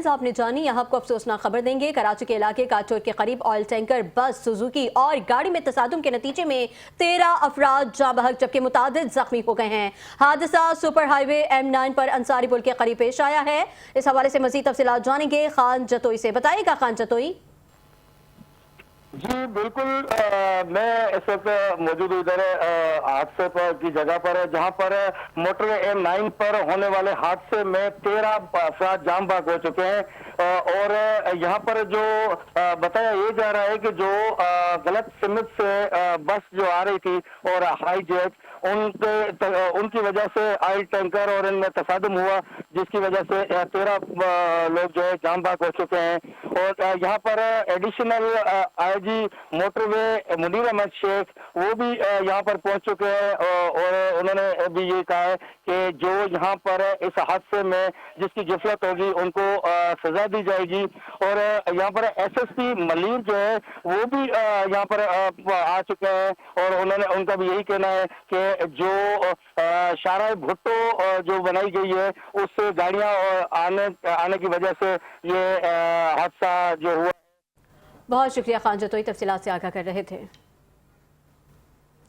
Details आपने जानी। यहाँ आपको अफसोसनाक खबर देंगे। कराची के इलाके काटोर के करीब ऑयल टैंकर, बस, सुजुकी और गाड़ी में तसादुम के नतीजे में 13 अफराद जाँ बहक जबकि मुतादिद जख्मी हो गए हैं। हादसा सुपर हाईवे M9 पर अंसारी पुल के करीब पेश आया है। इस हवाले से मजीद तफसीलात जानेंगे खान जतोई से। बताइएगा खान जतोई। जी बिल्कुल, मैं इस वक्त मौजूद हूँ इधर हादसे पर की जगह पर, जहां पर मोटरवे M9 पर होने वाले हादसे में 13 अफराद जाम बहक हो चुके हैं। और यहाँ पर जो बताया ये जा रहा है कि जो गलत सिमत से बस जो आ रही थी और हाई जेट, उनकी वजह से ऑयल टैंकर और इनमें तसादुम हुआ, जिसकी वजह से 13 लोग जो है जाम बहक हो चुके हैं। और यहाँ पर additional IG motorway Munir Ahmad Sheikh वो भी यहाँ पर पहुंच चुके हैं और उन्होंने भी ये कहा है कि जो यहाँ पर इस हादसे में जिसकी गिफलत होगी उनको सजा दी जाएगी। और यहाँ पर SSP मलिर जो है वो भी यहाँ पर आ चुके हैं और उनका भी यही कहना है कि जो शाहराह भुट्टो जो बनाई गई है उससे गाड़ियां आने की वजह से ये हादसा जो हुआ। बहुत शुक्रिया खान जतोई, तफसीलात से आगाह कर रहे थे।